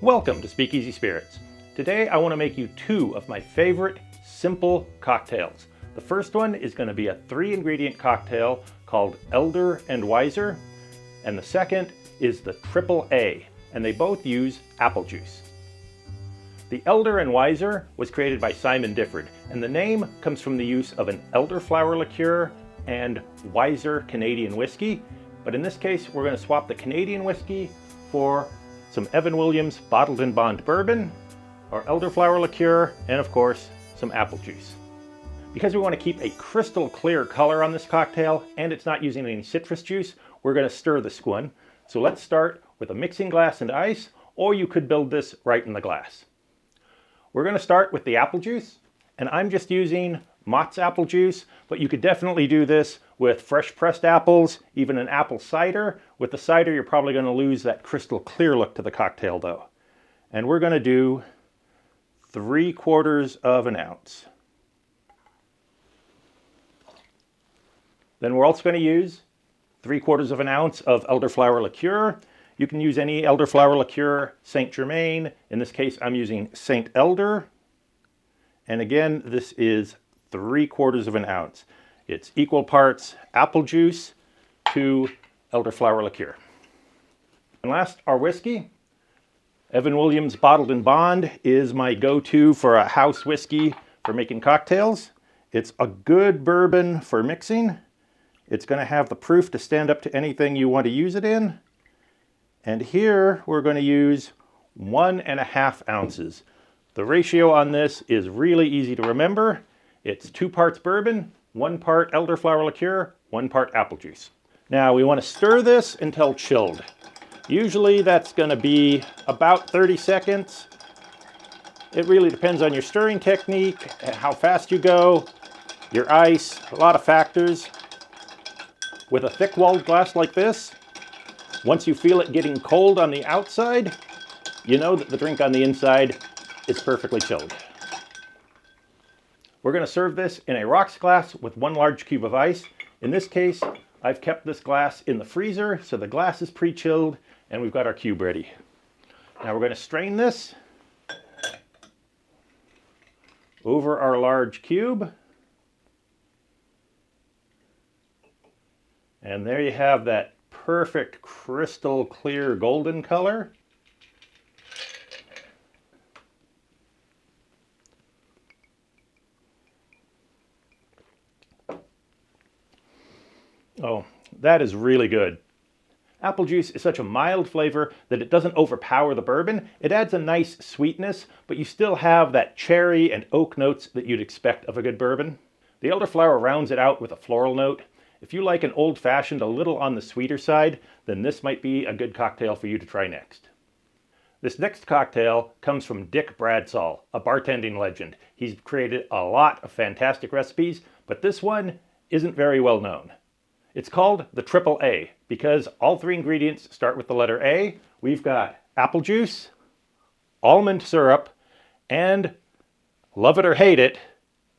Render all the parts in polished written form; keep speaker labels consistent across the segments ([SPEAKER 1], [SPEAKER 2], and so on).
[SPEAKER 1] Welcome to Speakeasy Spirits. Today I want to make you two of my favorite simple cocktails. The first one is going to be a 3-ingredient cocktail called Elder and Wiser, and the second is the Triple A, and they both use apple juice. The Elder and Wiser was created by Simon Difford, and the name comes from the use of an elderflower liqueur and Wiser Canadian whiskey, but in this case we're going to swap the Canadian whiskey for some Evan Williams Bottled in Bond bourbon, our elderflower liqueur, and of course some apple juice. Because we want to keep a crystal clear color on this cocktail and it's not using any citrus juice, we're going to stir this one. So let's start with a mixing glass and ice, or you could build this right in the glass. We're going to start with the apple juice, and I'm just using Mott's apple juice, but you could definitely do this with fresh pressed apples, even an apple cider. With the cider, you're probably going to lose that crystal clear look to the cocktail though. And we're going to do 3/4 of an ounce. Then we're also going to use 3/4 of an ounce of elderflower liqueur. You can use any elderflower liqueur, Saint Germain. In this case, I'm using Saint Elder. And again, this is 3/4 of an ounce. It's equal parts apple juice to elderflower liqueur. And last, our whiskey. Evan Williams Bottled in Bond is my go-to for a house whiskey for making cocktails. It's a good bourbon for mixing. It's going to have the proof to stand up to anything you want to use it in. And here we're going to use 1.5 ounces. The ratio on this is really easy to remember. It's 2 parts bourbon, 1 part elderflower liqueur, 1 part apple juice. Now we want to stir this until chilled. Usually that's going to be about 30 seconds. It really depends on your stirring technique, how fast you go, your ice, a lot of factors. With a thick-walled glass like this, once you feel it getting cold on the outside, you know that the drink on the inside is perfectly chilled. We're going to serve this in a rocks glass with 1 large cube of ice. In this case, I've kept this glass in the freezer, so the glass is pre-chilled, and we've got our cube ready. Now we're going to strain this over our large cube. And there you have that perfect crystal clear golden color. Oh, that is really good. Apple juice is such a mild flavor that it doesn't overpower the bourbon. It adds a nice sweetness, but you still have that cherry and oak notes that you'd expect of a good bourbon. The elderflower rounds it out with a floral note. If you like an old-fashioned a little on the sweeter side, then this might be a good cocktail for you to try next. This next cocktail comes from Dick Bradsall, a bartending legend. He's created a lot of fantastic recipes, but this one isn't very well known. It's called the Triple A because all 3 ingredients start with the letter A. We've got apple juice, almond syrup, and, love it or hate it,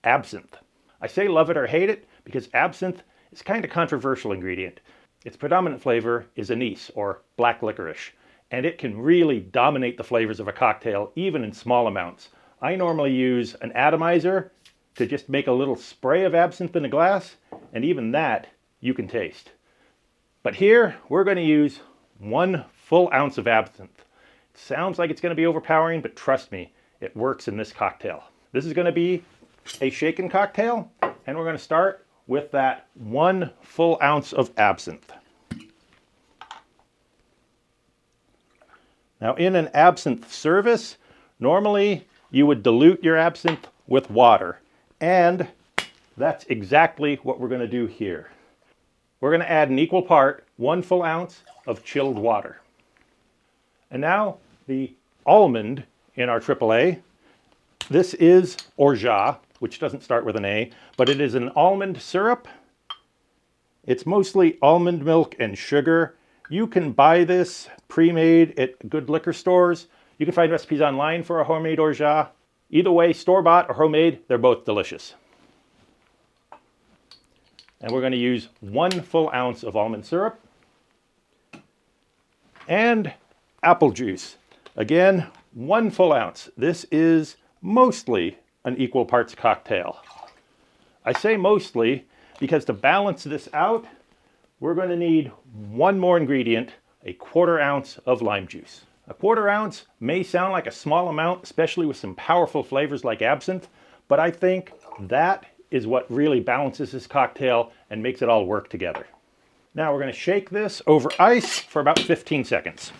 [SPEAKER 1] absinthe. I say love it or hate it because absinthe is kind of a controversial ingredient. Its predominant flavor is anise, or black licorice, and it can really dominate the flavors of a cocktail, even in small amounts. I normally use an atomizer to just make a little spray of absinthe in a glass, and even that you can taste. But here, we're going to use 1 full ounce of absinthe. It sounds like it's going to be overpowering, but trust me, it works in this cocktail. This is going to be a shaken cocktail, and we're going to start with that 1 full ounce of absinthe. Now in an absinthe service, normally you would dilute your absinthe with water, and that's exactly what we're going to do here. We're going to add an equal part, 1 full ounce of chilled water. And now the almond in our AAA. This is orgeat, which doesn't start with an A, but it is an almond syrup. It's mostly almond milk and sugar. You can buy this pre-made at good liquor stores. You can find recipes online for a homemade orgeat. Either way, store-bought or homemade, they're both delicious. And we're going to use 1 full ounce of almond syrup and apple juice. Again, 1 full ounce. This is mostly an equal parts cocktail. I say mostly because to balance this out, we're going to need 1 more ingredient, a 1/4 ounce of lime juice. A 1/4 ounce may sound like a small amount, especially with some powerful flavors like absinthe, but I think that is what really balances this cocktail and makes it all work together. Now we're going to shake this over ice for about 15 seconds.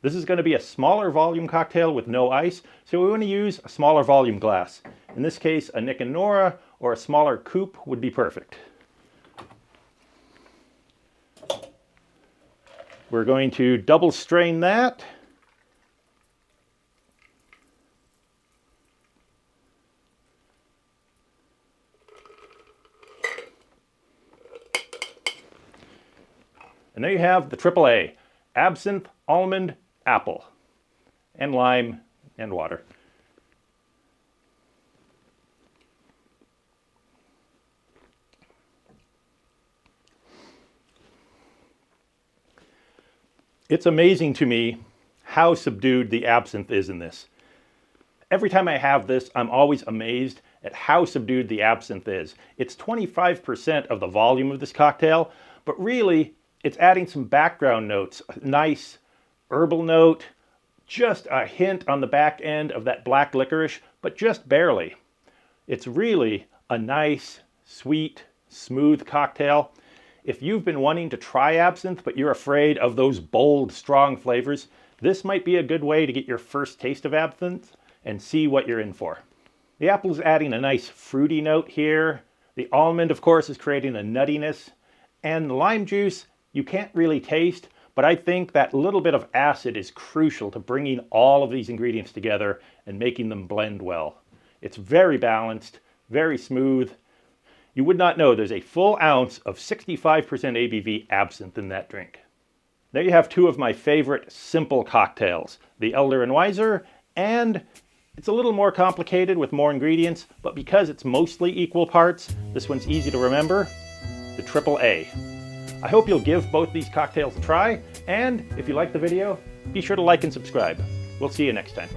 [SPEAKER 1] This is going to be a smaller volume cocktail with no ice, so we want to use a smaller volume glass. In this case, a Nick and Nora or a smaller coupe would be perfect. We're going to double strain that. And there you have the AAA, absinthe, almond, apple, and lime, and water. It's amazing to me how subdued the absinthe is in this. Every time I have this, I'm always amazed at how subdued the absinthe is. It's 25% of the volume of this cocktail, but really, it's adding some background notes, a nice herbal note, just a hint on the back end of that black licorice, but just barely. It's really a nice, sweet, smooth cocktail. If you've been wanting to try absinthe, but you're afraid of those bold, strong flavors, this might be a good way to get your first taste of absinthe and see what you're in for. The apple is adding a nice fruity note here. The almond, of course, is creating a nuttiness. And the lime juice, you can't really taste, but I think that little bit of acid is crucial to bringing all of these ingredients together and making them blend well. It's very balanced, very smooth. You would not know there's a full ounce of 65% ABV absinthe in that drink. There you have 2 of my favorite simple cocktails, the Elder and Wiser, and it's a little more complicated with more ingredients, but because it's mostly equal parts, this one's easy to remember, the AAA. I hope you'll give both these cocktails a try, and if you like the video, be sure to like and subscribe. We'll see you next time.